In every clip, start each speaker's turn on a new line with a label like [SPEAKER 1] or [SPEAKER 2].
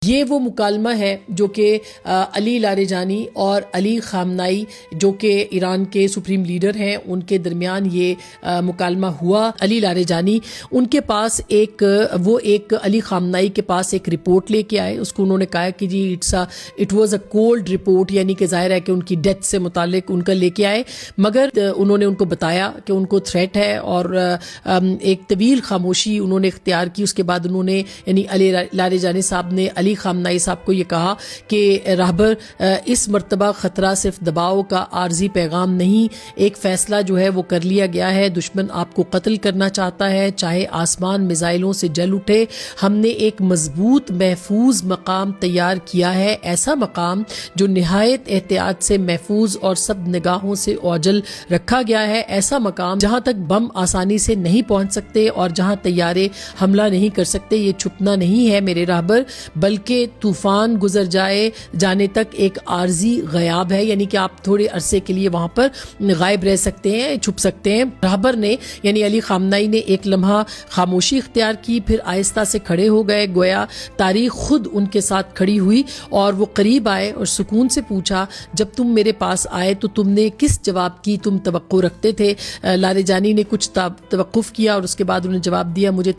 [SPEAKER 1] یہ وہ مکالمہ ہے جو کہ علی لاریجانی اور علی خامنائی جو کہ ایران کے سپریم لیڈر ہیں ان کے درمیان یہ مکالمہ ہوا۔ علی لاریجانی ان کے پاس ایک علی خامنائی کے پاس ایک رپورٹ لے کے آئے، اس کو انہوں نے کہا کہ جی it was a cold report, یعنی کہ ظاہر ہے کہ ان کی ڈیتھ سے متعلق ان کا لے کے آئے، مگر انہوں نے ان کو بتایا کہ ان کو تھریٹ ہے اور ایک طویل خاموشی انہوں نے اختیار کی۔ اس کے بعد انہوں نے یعنی علی لاریجانی صاحب نے علی خامنائی صاحب کو یہ کہا کہ راہبر اس مرتبہ خطرہ صرف دباؤ کا عارضی پیغام نہیں، ایک فیصلہ جو ہے وہ کر لیا گیا ہے، دشمن آپ کو قتل کرنا چاہتا ہے، چاہے آسمان میزائلوں سے جل اٹھے، ہم نے ایک مضبوط محفوظ مقام تیار کیا ہے، ایسا مقام جو نہایت احتیاط سے محفوظ اور سب نگاہوں سے اوجل رکھا گیا ہے، ایسا مقام جہاں تک بم آسانی سے نہیں پہنچ سکتے اور جہاں طیارے حملہ نہیں کر سکتے۔ یہ چھپنا نہیں ہے میرے راہبر، بلکہ طوفان گزر جانے تک ایک عارضی غیاب ہے، یعنی کہ آپ تھوڑے عرصے کے لیے وہاں پر غائب رہ سکتے ہیں، چھپ سکتے ہیں۔ راہبر نے یعنی علی خامنائی نے ایک لمحہ خاموشی اختیار کی، پھر آہستہ سے کھڑے ہو گئے، گویا تاریخ خود ان کے ساتھ کھڑی ہوئی اور وہ قریب آئے اور سکون سے پوچھا، جب تم میرے پاس آئے تو تم نے کس جواب کی تم توقع رکھتے تھے؟ لاریجانی نے کچھ توقف کیا اور اس کے بعد انہوں نے جواب دیا، مجھے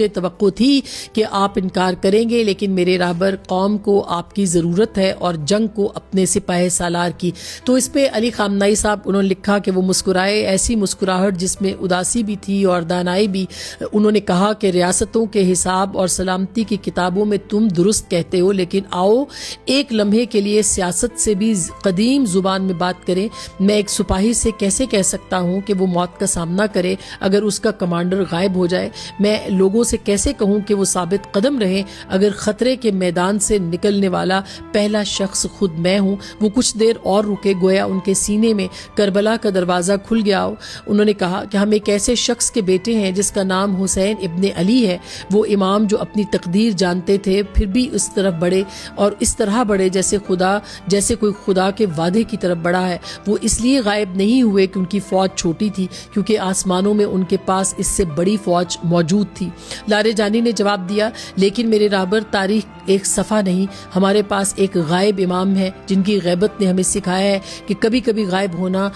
[SPEAKER 1] توقع تھی کہ آپ انکار کریں گے، لیکن میرے راہبر قوم کو آپ کی ضرورت ہے اور جنگ کو اپنے سپاہ سالار کی۔ تو اس پہ علی خامنائی صاحب انہوں نے لکھا کہ وہ مسکرائے، ایسی مسکراہٹ جس میں اداسی بھی تھی اور دانائی بھی۔ انہوں نے کہا کہ ریاستوں کے حساب اور سلامتی کی کتابوں میں تم درست کہتے ہو، لیکن آؤ ایک لمحے کے لیے سیاست سے بھی قدیم زبان میں بات کریں۔ میں ایک سپاہی سے کیسے کہہ سکتا ہوں کہ وہ موت کا سامنا کرے اگر اس کا کمانڈر غائب ہو جائے؟ میں لوگوں سے کیسے کہوں کہ وہ ثابت قدم رہیں اگر خطرے کے میدان سے نکلنے والا پہلا شخص خود میں ہوں؟ وہ کچھ دیر اور رکے، گویا ان کے سینے میں کربلا کا دروازہ کھل گیا ہو۔ انہوں نے کہا کہ ہم ایک ایسے شخص کے بیٹے ہیں جس کا نام حسین ابن علی ہے، وہ امام جو اپنی تقدیر جانتے تھے پھر بھی اس طرح بڑھے جیسے کوئی خدا کے وعدے کی طرف بڑھا ہے۔ وہ اس لیے غائب نہیں ہوئے کہ ان کی فوج چھوٹی تھی، کیونکہ آسمانوں میں ان کے پاس اس سے بڑی فوج موجود تھی۔ لاریجانی نے جواب دیا، لیکن میرے راہبر تاریخ ایک صفحہ نہیں، ہمارے پاس ایک غائب امام ہے جن کی غیبت نے ہمیں سکھایا ہے کہ کبھی کبھی غائب ہونا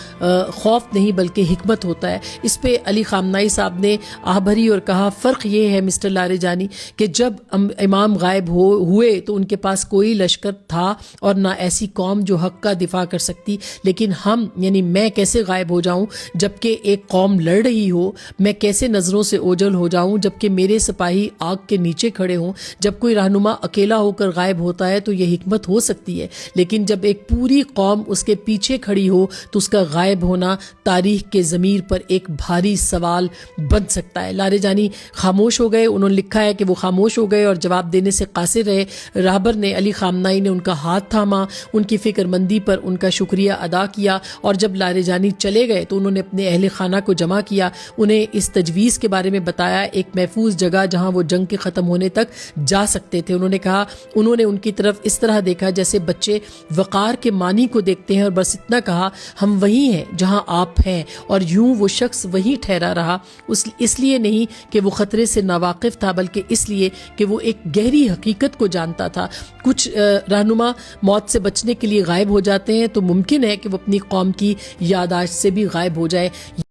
[SPEAKER 1] خوف نہیں بلکہ حکمت ہوتا ہے۔ اس پہ علی خامنائی صاحب نے آہ بھری اور کہا، فرق یہ ہے مسٹر لاریجانی کہ جب امام غائب ہوئے تو ان کے پاس کوئی لشکر تھا اور نہ ایسی قوم جو حق کا دفاع کر سکتی، لیکن ہم یعنی میں کیسے غائب ہو جاؤں جبکہ ایک قوم لڑ رہی ہو؟ میں کیسے نظروں سے اوجھل ہو جاؤں جبکہ میرے سپاہی آگ کے نیچے کھڑے ہوں؟ جب کوئی رہنما اکیلا ہو کر غائب ہوتا ہے تو یہ حکمت ہو سکتی ہے، لیکن جب ایک پوری قوم اس کے پیچھے کھڑی ہو تو اس کا غائب ہونا تاریخ کے ضمیر پر ایک بھاری سوال بن سکتا ہے۔ لاریجانی خاموش ہو گئے، انہوں نے لکھا ہے کہ وہ خاموش ہو گئے اور جواب دینے سے قاصر رہے۔ راہبر نے علی خامنائی نے ان کا ہاتھ تھاما، ان کی فکر مندی پر ان کا شکریہ ادا کیا، اور جب لاریجانی چلے گئے تو انہوں نے اپنے اہل خانہ کو جمع کیا، انہیں اس تجویز کے بارے میں بتایا، ایک محفوظ جگہ جہاں وہ جنگ کے ختم ہونے تک جا سکتے تھے۔ انہوں نے کہا، انہوں نے ان کی طرف اس طرح دیکھا جیسے بچے وقار کے معنی کو دیکھتے ہیں، اور بس اتنا کہا، ہم وہی ہیں جہاں آپ ہیں، اور یوں وہ شخص وہی ٹھہرا رہا، اس لیے نہیں کہ وہ خطرے سے ناواقف تھا بلکہ اس لیے کہ وہ ایک گہری حقیقت کو جانتا تھا۔ کچھ رہنما موت سے بچنے کے لیے غائب ہو جاتے ہیں تو ممکن ہے کہ وہ اپنی قوم کی یادداشت سے بھی غائب ہو جائے۔